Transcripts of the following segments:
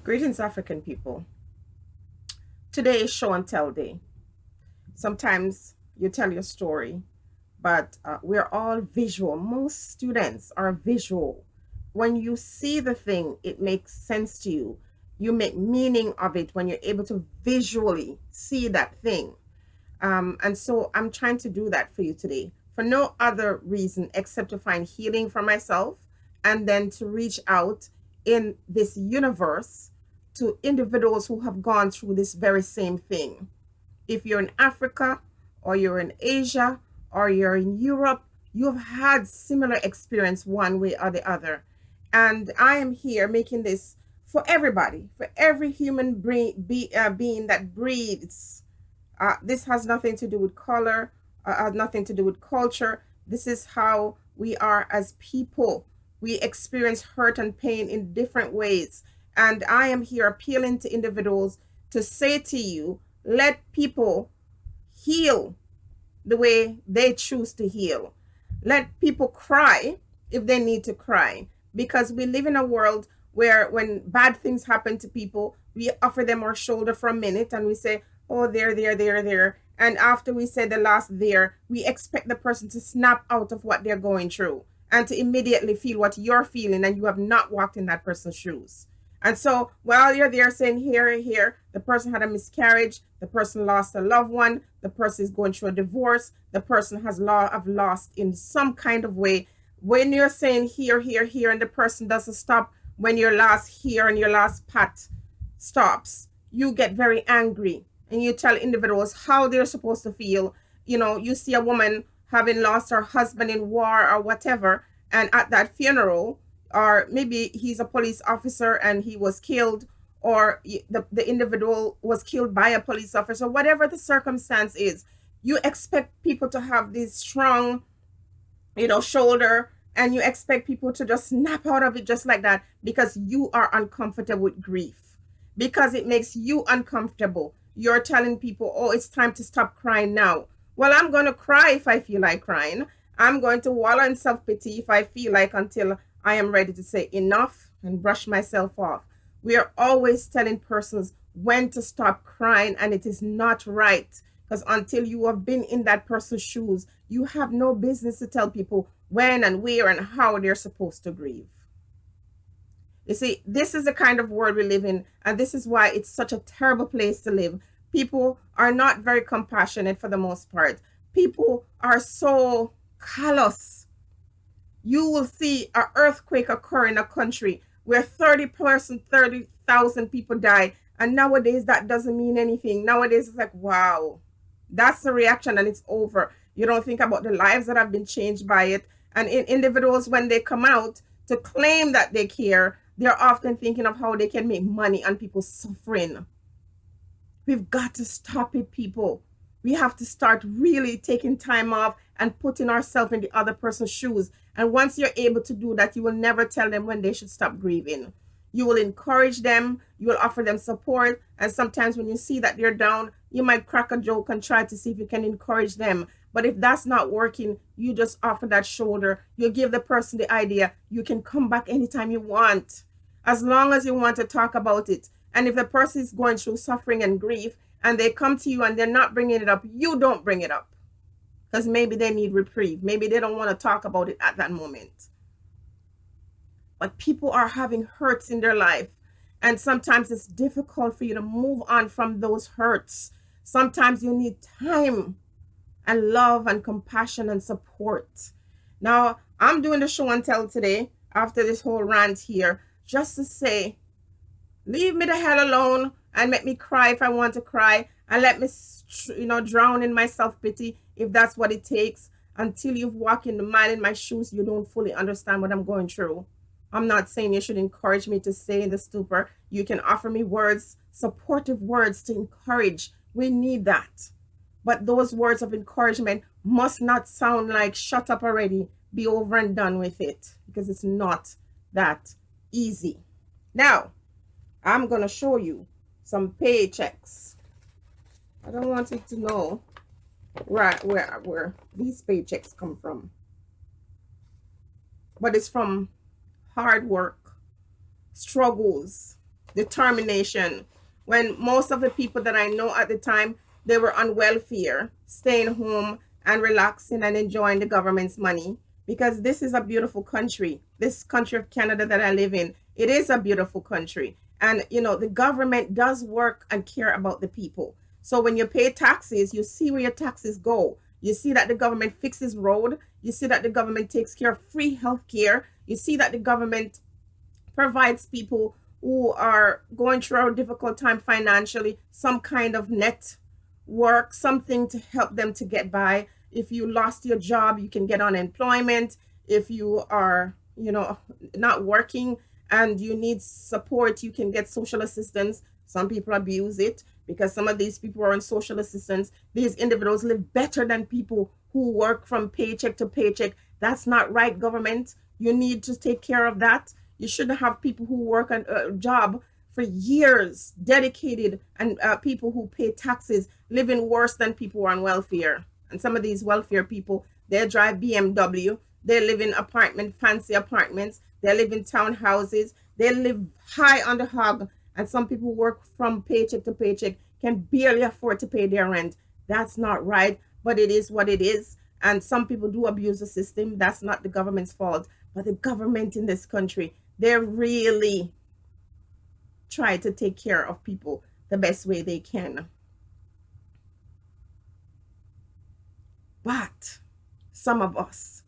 Greetings, African people. Today is show and tell day. Sometimes you tell your story, but we're all visual. Most students are visual. When you see the thing, it makes sense to you. You make meaning of it when you're able to visually see that thing. And so I'm trying to do that for you today for no other reason except to find healing for myself and then to reach out in this universe to individuals who have gone through this very same thing. If you're in Africa or you're in Asia or you're in Europe, you've had similar experience one way or the other. And I am here making this for everybody, for every human being that breathes. This has nothing to do with color, has nothing to do with culture. This is how we are as people. We experience hurt and pain in different ways. And I am here appealing to individuals to say to you, let people heal the way they choose to heal. Let people cry if they need to cry. Because we live in a world where when bad things happen to people, we offer them our shoulder for a minute and we say, oh, there. And after we say the last there, we expect the person to snap out of what they're going through and to immediately feel what you're feeling, and you have not walked in that person's shoes. And so while you're there saying here, the person had a miscarriage, the person lost a loved one, the person is going through a divorce, the person has lost in some kind of way. When you're saying here, and the person doesn't stop when your last here and your last pat stops, you get very angry and you tell individuals how they're supposed to feel. You know, you see a woman having lost her husband in war or whatever, and at that funeral, or maybe he's a police officer and he was killed, or the individual was killed by a police officer, whatever the circumstance is, you expect people to have this strong, shoulder, and you expect people to just snap out of it just like that because you are uncomfortable with grief, because it makes you uncomfortable. You're telling people, oh, it's time to stop crying now. Well, I'm going to cry if I feel like crying. I'm going to wallow in self-pity if I feel like, until I am ready to say enough and brush myself off. We are always telling persons when to stop crying, and it is not right, because until you have been in that person's shoes, you have no business to tell people when and where and how they're supposed to grieve. You see, this is the kind of world we live in, and this is why it's such a terrible place to live. People are not very compassionate for the most part. People are so callous. You will see an earthquake occur in a country where 30,000 people die, and nowadays that doesn't mean anything. Nowadays it's like, wow, that's the reaction and it's over. You don't think about the lives that have been changed by it. And in individuals, when they come out to claim that they care, they're often thinking of how they can make money on people suffering. We've got to stop it, people. We have to start really taking time off and putting ourselves in the other person's shoes. And once you're able to do that, you will never tell them when they should stop grieving. You will encourage them, you will offer them support, and sometimes when you see that they're down, you might crack a joke and try to see if you can encourage them. But if that's not working, you just offer that shoulder. You give the person the idea you can come back anytime you want, as long as you want to talk about it. And if the person is going through suffering and grief and they come to you and they're not bringing it up, you don't bring it up, because maybe they need reprieve. Maybe they don't want to talk about it at that moment. But people are having hurts in their life. And sometimes it's difficult for you to move on from those hurts. Sometimes you need time and love and compassion and support. Now, I'm doing the show and tell today after this whole rant here, just to say, leave me the hell alone and make me cry if I want to cry, and let me, drown in my self-pity if that's what it takes. Until you've walked in the mile in my shoes, you don't fully understand what I'm going through. I'm not saying you should encourage me to stay in the stupor. You can offer me words, supportive words to encourage. We need that. But those words of encouragement must not sound like shut up already, be over and done with it, because it's not that easy. Now, I'm going to show you some paychecks. I don't want you to know where these paychecks come from. But it's from hard work, struggles, determination. When most of the people that I know at the time, they were on welfare, staying home and relaxing and enjoying the government's money. Because this is a beautiful country. This country of Canada that I live in, it is a beautiful country. And the government does work and care about the people. So when you pay taxes, you see where your taxes go. You see that the government fixes road. You see that the government takes care of free health care. You see that the government provides people who are going through a difficult time financially some kind of net work, something to help them to get by. If you lost your job, you can get unemployment. If you are, not working and you need support, you can get social assistance. Some people abuse it because some of these people are on social assistance. These individuals live better than people who work from paycheck to paycheck. That's not right, government. You need to take care of that. You shouldn't have people who work on a job for years, dedicated, and people who pay taxes living worse than people who are on welfare. And some of these welfare people, they drive BMW, they live in fancy apartments, they live in townhouses, they live high on the hog, and some people work from paycheck to paycheck, can barely afford to pay their rent. That's not right, but it is what it is. And some people do abuse the system. That's not the government's fault. But the government in this country, they really try to take care of people the best way they can. But some of us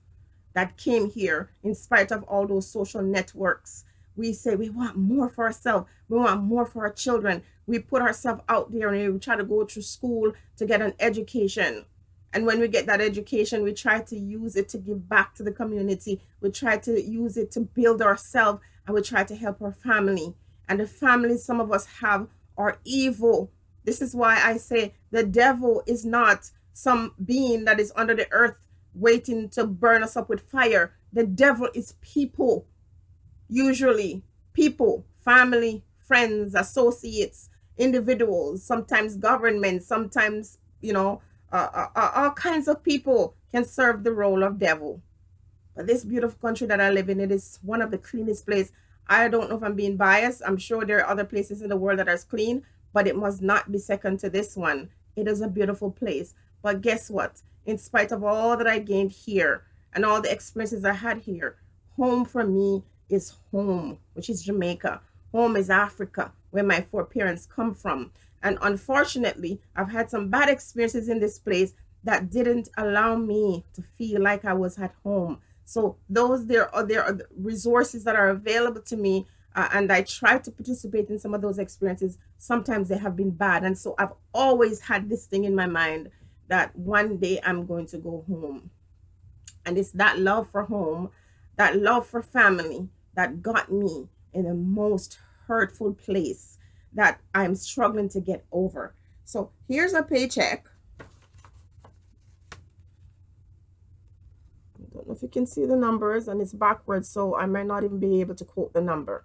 that came here, in spite of all those social networks, we say we want more for ourselves. We want more for our children. We put ourselves out there and we try to go through school to get an education. And when we get that education, we try to use it to give back to the community. We try to use it to build ourselves, and we try to help our family. And the families some of us have are evil. This is why I say the devil is not some being that is under the earth waiting to burn us up with fire. The devil is people, usually people, family, friends, associates, individuals, sometimes government, sometimes, all kinds of people can serve the role of devil. But this beautiful country that I live in, it is one of the cleanest places. I don't know if I'm being biased. I'm sure there are other places in the world that are clean, but it must not be second to this one. It is a beautiful place. But guess what? In spite of all that I gained here and all the experiences I had here, home for me is home, which is Jamaica. Home is Africa, where my four parents come from. And unfortunately, I've had some bad experiences in this place that didn't allow me to feel like I was at home. So there are resources that are available to me, and I try to participate in some of those experiences. Sometimes they have been bad, and so I've always had this thing in my mind that one day I'm going to go home. And it's that love for home, that love for family that got me in the most hurtful place that I'm struggling to get over. So here's a paycheck. I don't know if you can see the numbers, and it's backwards, so I might not even be able to quote the number.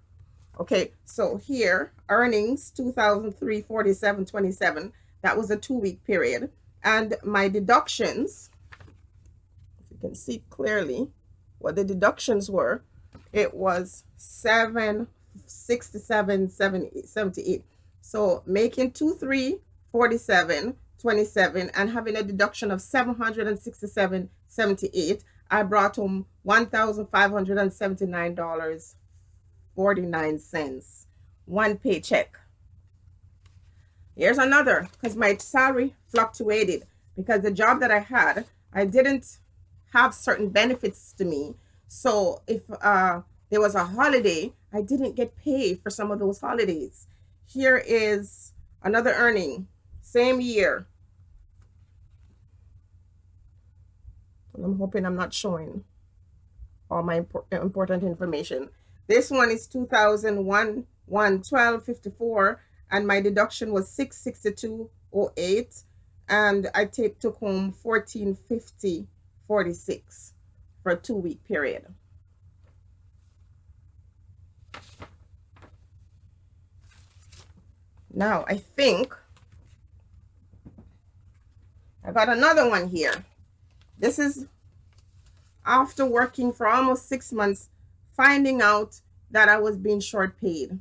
Okay, so here, earnings 2003 47 27. That was a 2-week period. And my deductions, if you can see clearly what the deductions were, it was 767.78. So making 2347.27 and having a deduction of 767.78, I brought home $1,579.49. One paycheck. Here's another, because my salary fluctuated because the job that I had, I didn't have certain benefits to me. So if there was a holiday, I didn't get paid for some of those holidays. Here is another earning, same year. And I'm hoping I'm not showing all my important information. This one is 2001 1/12/54, and my deduction was 662.08, and I took home 1450.46 for a 2-week period. Now I think I got another one here. This is after working for almost 6 months, finding out that I was being short paid.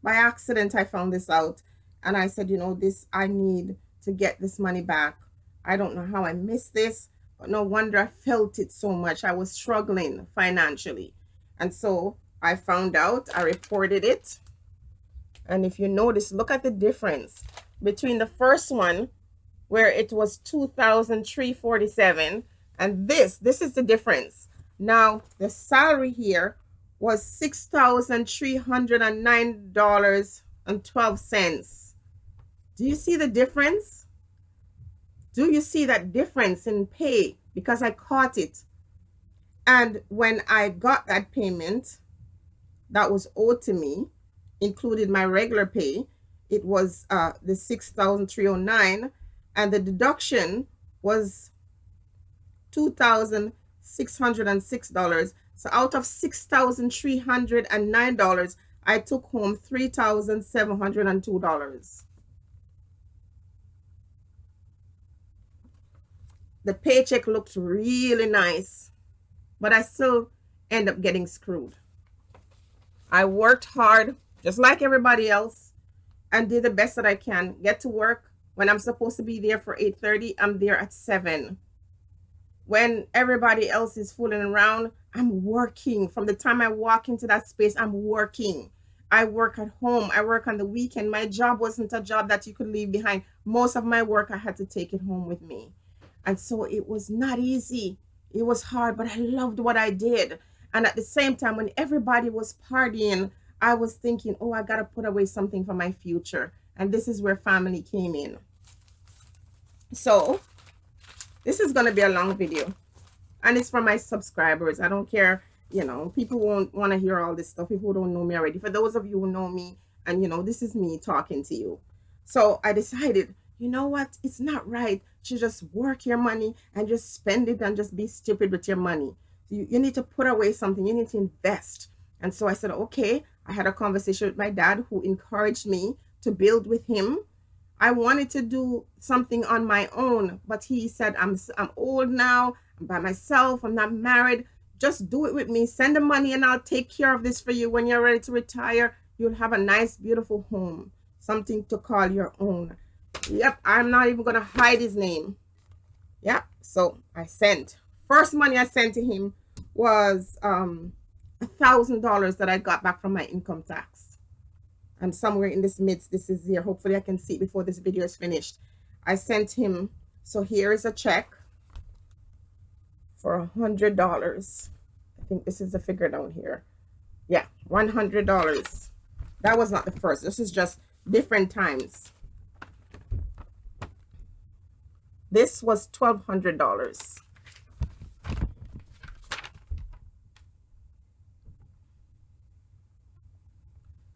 By accident, I found this out, and I said, you know, this, I need to get this money back. I don't know how I missed this, but no wonder I felt it so much. I was struggling financially. And so I found out, I reported it. And if you notice, look at the difference between the first one where it was 2,347, and this is the difference. Now the salary here was $6,309.12. Do you see the difference? Do you see that difference in pay? Because I caught it. And when I got that payment that was owed to me, included my regular pay, it was the 6,309, and the deduction was $2,606. So out of $6,309, I took home $3,702. The paycheck looked really nice, but I still end up getting screwed. I worked hard, just like everybody else, and did the best that I can. Get to work when I'm supposed to be there for 8:30. I'm there at 7. When everybody else is fooling around, I'm working. From the time I walk into that space, I'm working. I work at home. I work on the weekend. My job wasn't a job that you could leave behind. Most of my work, I had to take it home with me. And so it was not easy. It was hard, but I loved what I did. And at the same time, when everybody was partying, I was thinking, oh, I got to put away something for my future. And this is where family came in. So this is going to be a long video, and it's for my subscribers. I don't care, you know, people won't want to hear all this stuff. People who don't know me already. For those of you who know me, and you know, this is me talking to you. So I decided, you know what? It's not right to just work your money and just spend it and just be stupid with your money. You need to put away something. You need to invest. And so I said, okay. I had a conversation with my dad, who encouraged me to build with him. I wanted to do something on my own, but he said, I'm old now. I'm by myself. I'm not married. Just do it with me. Send the money and I'll take care of this for you. When you're ready to retire, you'll have a nice, beautiful home, something to call your own. Yep, I'm not even going to hide his name. Yep, so I sent. First money I sent to him was $1,000 that I got back from my income tax. And somewhere in this midst, this is here. Hopefully I can see it before this video is finished. I sent him, so here is a check for $100. I think this is the figure down here. Yeah, $100. That was not the first. This is just different times. This was $1,200.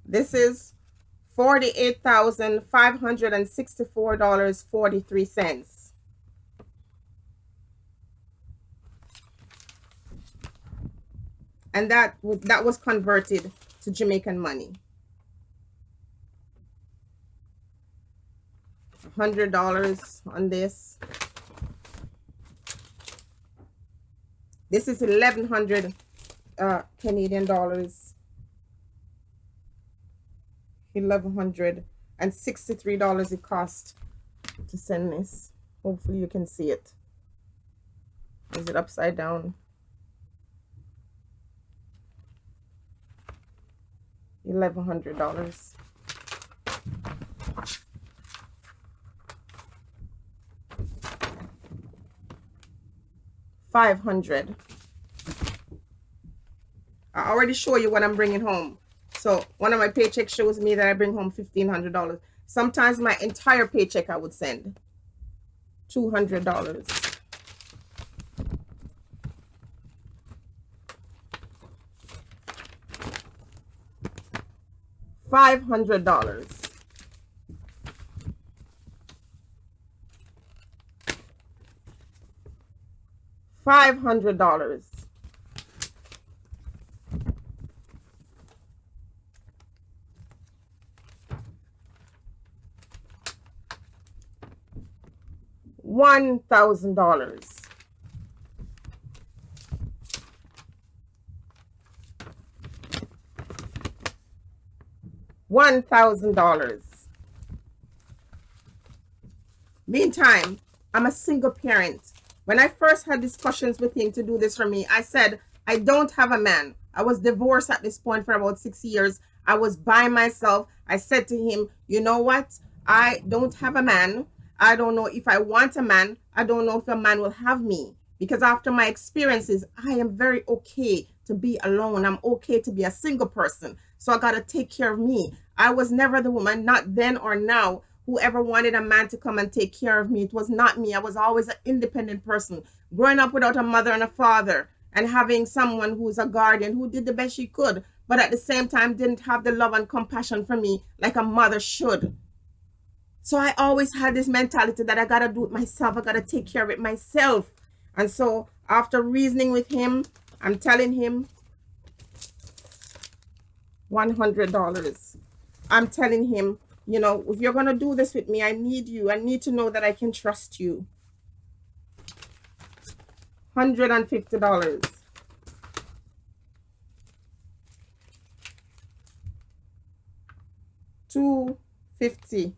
This is $48,564.43. And that was converted to Jamaican money. $100 on this. This is 1,100 Canadian dollars. $1,163 it cost to send this. Hopefully you can see it. Is it upside down? $1,100. $500. I already show you what I'm bringing home. So one of my paychecks shows me that I bring home $1,500. Sometimes my entire paycheck I would send. $200. $500. $500. $1,000. $1,000. Meantime, I'm a single parent. When I first had discussions with him to do this for me, I said, I don't have a man. I was divorced at this point for about 6 years. I was by myself. I said to him, you know what? I don't have a man. I don't know if I want a man. I don't know if a man will have me. Because after my experiences, I am very okay to be alone. I'm okay to be a single person. So I got to take care of me. I was never the woman, not then or now, whoever wanted a man to come and take care of me. It was not me. I was always an independent person. Growing up without a mother and a father and having someone who's a guardian who did the best she could, but at the same time didn't have the love and compassion for me like a mother should. So I always had this mentality that I gotta do it myself. I gotta take care of it myself. And so after reasoning with him, I'm telling him $100. I'm telling him, you know, if you're going to do this with me, I need you. I need to know that I can trust you. $150. $250.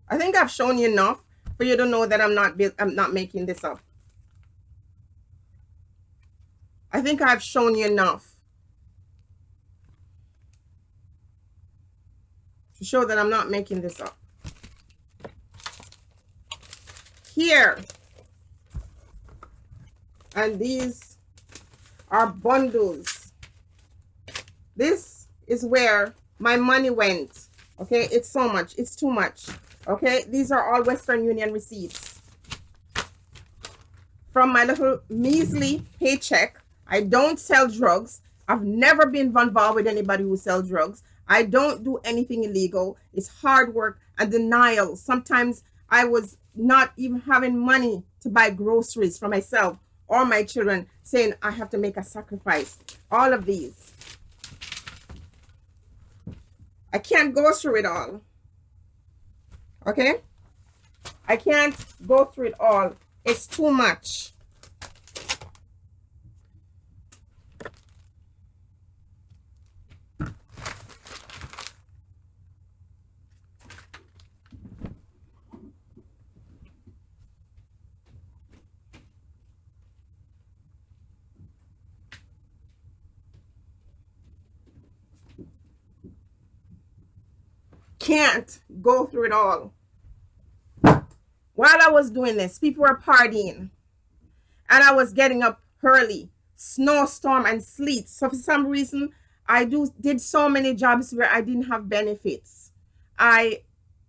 I think I've shown you enough for you to know that I'm not making this up. I think I've shown you enough to show that I'm not making this up. Here. And these are bundles. This is where my money went. Okay, it's so much. It's too much. Okay, these are all Western Union receipts. From my little measly paycheck. I don't sell drugs. I've never been involved with anybody who sells drugs. I don't do anything illegal. It's hard work and denial. Sometimes I was not even having money to buy groceries for myself or my children, saying I have to make a sacrifice. All of these. I can't go through it all. Okay? I can't go through it all. It's too much. Can't go through it all. While I was doing this, people were partying and I was getting up early, snowstorm and sleet. So for some reason, I did so many jobs where I didn't have benefits. I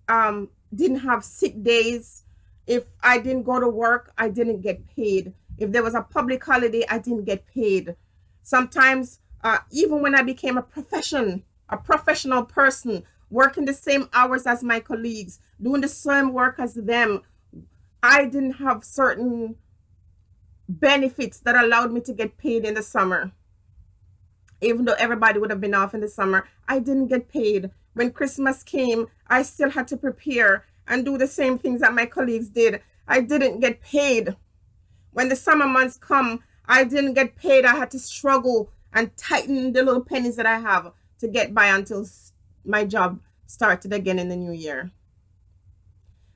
didn't have sick days. If I didn't go to work, I didn't get paid. If there was a public holiday, I didn't get paid. Sometimes, even when I became a professional person, working the same hours as my colleagues, doing the same work as them, I didn't have certain benefits that allowed me to get paid in the summer. Even though everybody would have been off in the summer, I didn't get paid. When Christmas came, I still had to prepare and do the same things that my colleagues did. I didn't get paid. When the summer months come, I didn't get paid. I had to struggle and tighten the little pennies that I have to get by until my job started again in the new year.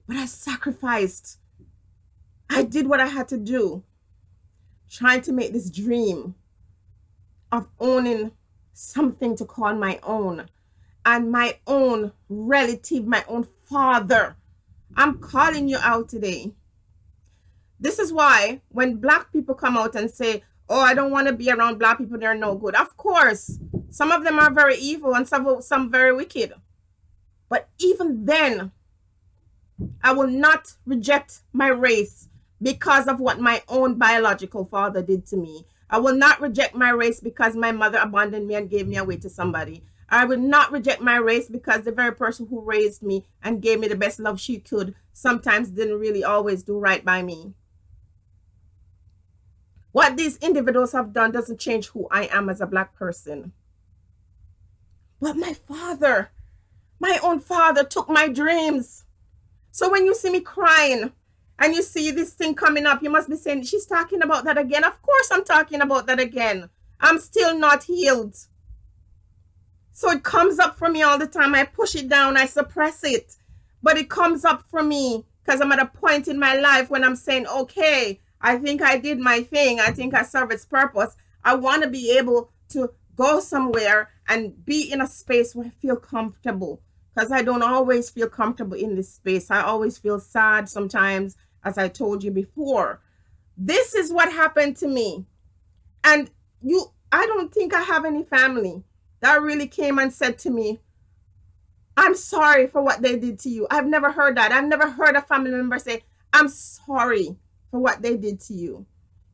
But I sacrificed. I did what I had to do, trying to make this dream of owning something to call my own, and my own relative, my own father. I'm calling you out today. This is why when black people come out and say, oh, I don't want to be around black people, they're no good. Of course, some of them are very evil and some very wicked. But even then, I will not reject my race because of what my own biological father did to me. I will not reject my race because my mother abandoned me and gave me away to somebody. I will not reject my race because the very person who raised me and gave me the best love she could sometimes didn't really always do right by me. What these individuals have done doesn't change who I am as a black person. But my own father took my dreams. So when you see me crying and you see this thing coming up, you must be saying, she's talking about that again. Of course I'm talking about that again. I'm still not healed. So it comes up for me all the time. I push it down, I suppress it. But it comes up for me because I'm at a point in my life when I'm saying, okay, I think I did my thing. I think I serve its purpose. I want to be able to go somewhere and be in a space where I feel comfortable, because I don't always feel comfortable in this space. I always feel sad sometimes, as I told you before. This is what happened to me. And I don't think I have any family that really came and said to me, I'm sorry for what they did to you. I've never heard that. I've never heard a family member say, I'm sorry for what they did to you.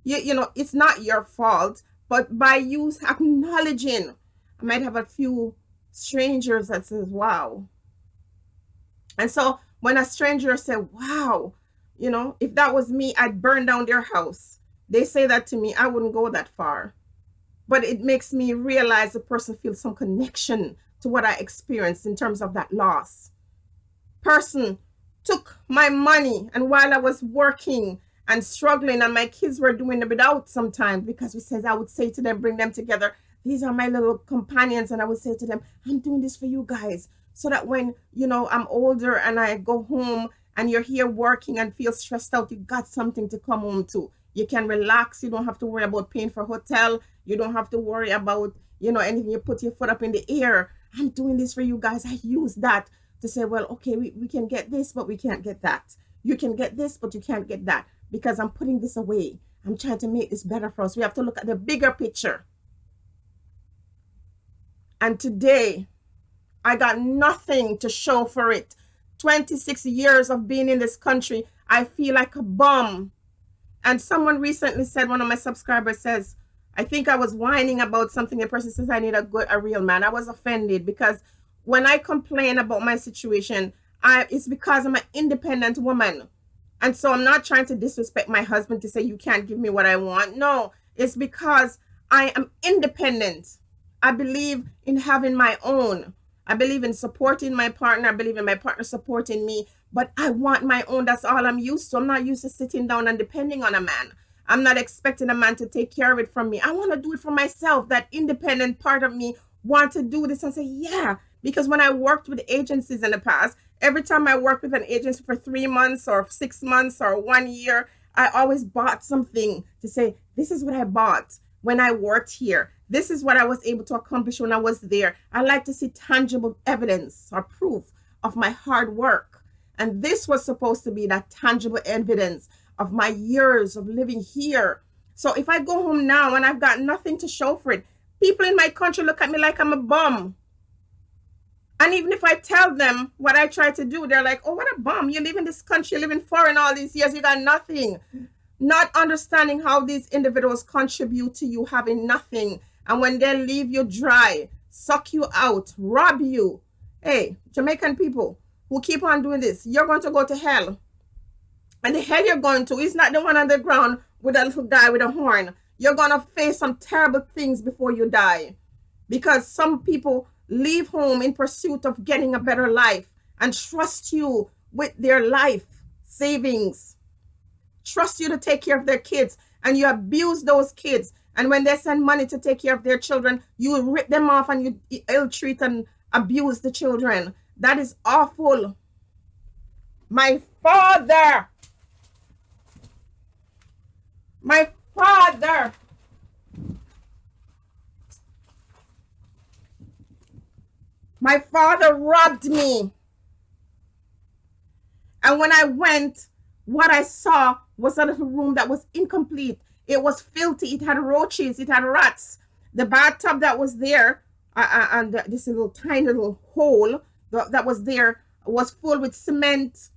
You know, it's not your fault, but by you acknowledging, I might have a few strangers that says, wow. And so when a stranger said, wow, you know, if that was me, I'd burn down their house. They say that to me, I wouldn't go that far. But it makes me realize the person feels some connection to what I experienced in terms of that loss. Person took my money, and while I was working and struggling, and my kids were doing it without sometimes, because we says I would say to them, bring them together, these are my little companions, and I would say to them, I'm doing this for you guys, so that when, you know, I'm older and I go home and you're here working and feel stressed out, you got something to come home to. You can relax. You don't have to worry about paying for hotel. You don't have to worry about, you know, anything. You put your foot up in the air. I'm doing this for you guys. I use that to say, well, okay, we can get this, but we can't get that. You can get this, but you can't get that, because I'm putting this away. I'm trying to make this better for us. We have to look at the bigger picture. And today, I got nothing to show for it. 26 years of being in this country, I feel like a bum. And someone recently said, one of my subscribers says, I think I was whining about something. A person says I need a real man. I was offended because when I complain about my situation, it's because I'm an independent woman. And so I'm not trying to disrespect my husband to say you can't give me what I want. No, it's because I am independent. I believe in having my own. I believe in supporting my partner. I believe in my partner supporting me. But I want my own. That's all I'm used to. I'm not used to sitting down and depending on a man. I'm not expecting a man to take care of it from me. I want to do it for myself. That independent part of me want to do this and say, yeah. Because when I worked with agencies in the past, every time I worked with an agency for 3 months or 6 months or 1 year, I always bought something to say, this is what I bought when I worked here. This is what I was able to accomplish when I was there. I like to see tangible evidence or proof of my hard work. And this was supposed to be that tangible evidence of my years of living here. So if I go home now and I've got nothing to show for it, people in my country look at me like I'm a bum. And even if I tell them what I try to do, they're like, oh, what a bum. You live in this country, you live in foreign all these years, you got nothing. Not understanding how these individuals contribute to you having nothing. And when they leave you dry, suck you out, rob you. Hey, Jamaican people who keep on doing this, you're going to go to hell. And the hell you're going to is not the one on the ground with a little guy with a horn. You're going to face some terrible things before you die. Because some people leave home in pursuit of getting a better life and trust you with their life savings. Trust you to take care of their kids, and you abuse those kids. And when they send money to take care of their children, you rip them off and you ill-treat and abuse the children. That is awful. My father, my father, my father robbed me. And when I went, what I saw was a little room that was incomplete. It was filthy. It had roaches. It had rats. The bathtub that was there, and this little tiny little hole that was there was full with cement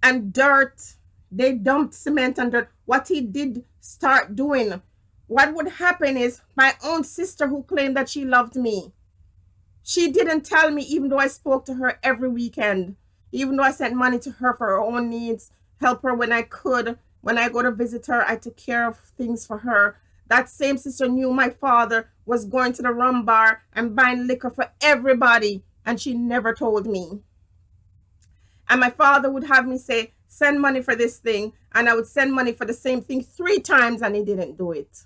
and dirt. They dumped cement and dirt. What he did start doing, what would happen is my own sister who claimed that she loved me, she didn't tell me, even though I spoke to her every weekend, even though I sent money to her for her own needs, help her when I could. When I go to visit her, I took care of things for her. That same sister knew my father was going to the rum bar and buying liquor for everybody, and she never told me. And my father would have me say, send money for this thing, and I would send money for the same thing 3 times, and he didn't do it.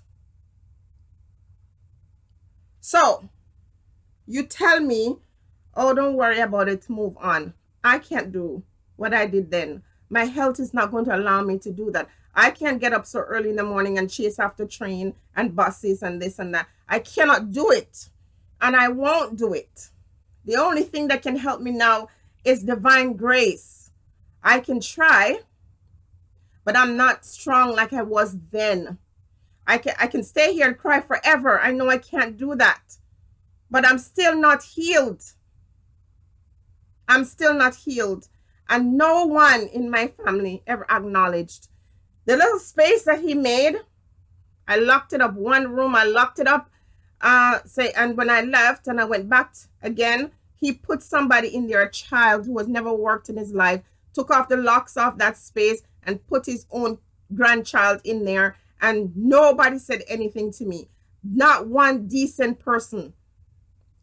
So you tell me, oh, don't worry about it, move on. I can't do what I did then. My health is not going to allow me to do that. I can't get up so early in the morning and chase after train and buses and this and that. I cannot do it. And I won't do it. The only thing that can help me now is divine grace. I can try, but I'm not strong like I was then. I can stay here and cry forever. I know I can't do that. But I'm still not healed. I'm still not healed. And no one in my family ever acknowledged the little space that he made. I locked it up, one room, I locked it up. And when I left and I went back again, he put somebody in there, a child who has never worked in his life, took off the locks off that space and put his own grandchild in there. And nobody said anything to me. Not one decent person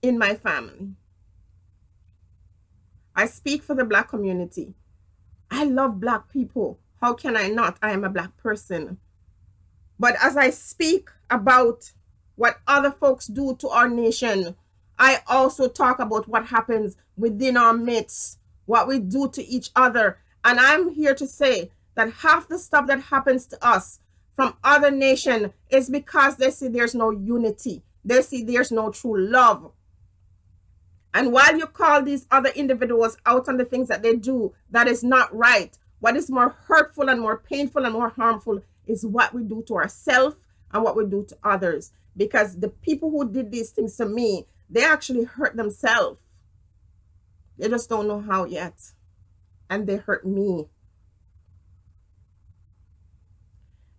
in my family. I speak for the Black community. I love Black people. How can I not? I am a Black person. But as I speak about what other folks do to our nation, I also talk about what happens within our midst, what we do to each other. And I'm here to say that half the stuff that happens to us from other nations is because they see there's no unity. They see there's no true love. And while you call these other individuals out on the things that they do that is not right, what is more hurtful and more painful and more harmful is what we do to ourselves and what we do to others. Because the people who did these things to me, they actually hurt themselves. They just don't know how yet. And they hurt me.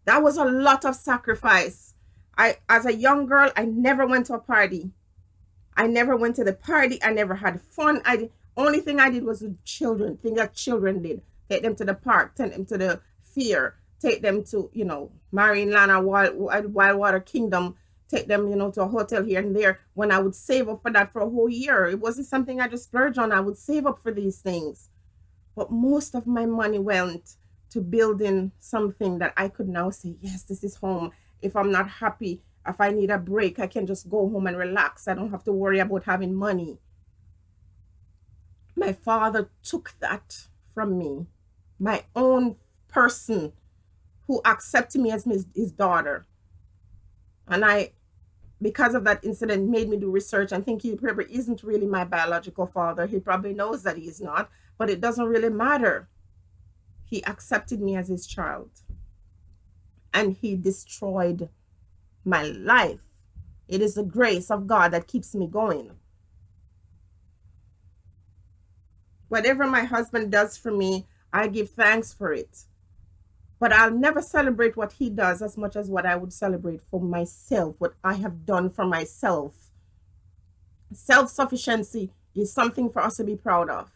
That was a lot of sacrifice. As a young girl, I never went to a party. I never went to the party. I never had fun. Only thing I did was with children, thing that children did. Take them to the park, take them to the fair, take them to, Marineland or Wildwater Kingdom, take them, to a hotel here and there. When I would save up for that for a whole year, it wasn't something I just splurged on. I would save up for these things. But most of my money went to building something that I could now say, yes, this is home. If I'm not happy, if I need a break, I can just go home and relax. I don't have to worry about having money. My father took that from me. My own person who accepted me as his daughter. And because of that incident, made me do research and think he probably isn't really my biological father. He probably knows that he is not, but it doesn't really matter. He accepted me as his child. And he destroyed my life. It is the grace of God that keeps me going. Whatever my husband does for me, I give thanks for it. But I'll never celebrate what he does as much as what I would celebrate for myself, what I have done for myself. Self-sufficiency is something for us to be proud of.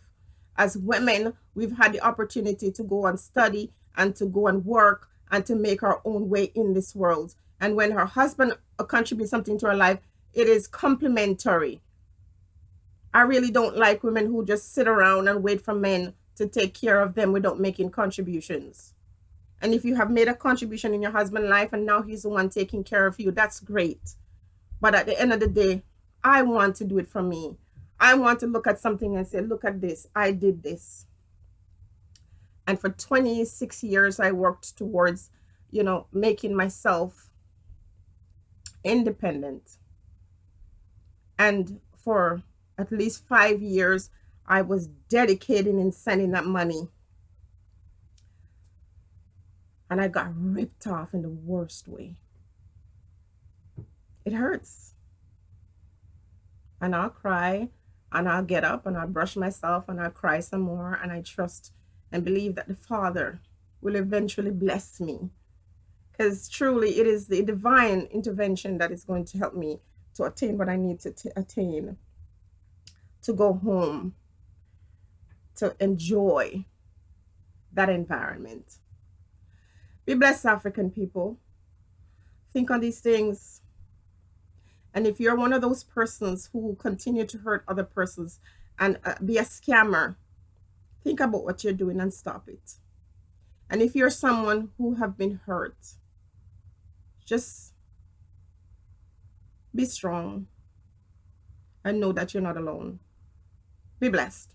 As women, we've had the opportunity to go and study and to go and work and to make our own way in this world. And when her husband contributes something to her life, it is complementary. I really don't like women who just sit around and wait for men to take care of them without making contributions. And if you have made a contribution in your husband's life and now he's the one taking care of you, that's great. But at the end of the day, I want to do it for me. I want to look at something and say, look at this, I did this. And for 26 years, I worked towards, making myself independent. And for at least 5 years, I was dedicated in sending that money. And I got ripped off in the worst way. It hurts. And I'll cry and I'll get up and I'll brush myself and I'll cry some more. And I trust and believe that the Father will eventually bless me. Because truly it is the divine intervention that is going to help me to attain what I need to attain. To go home, to enjoy that environment. Be blessed, African people. Think on these things. And if you're one of those persons who continue to hurt other persons and be a scammer, think about what you're doing and stop it. And if you're someone who have been hurt, just be strong. and know that you're not alone. Be blessed.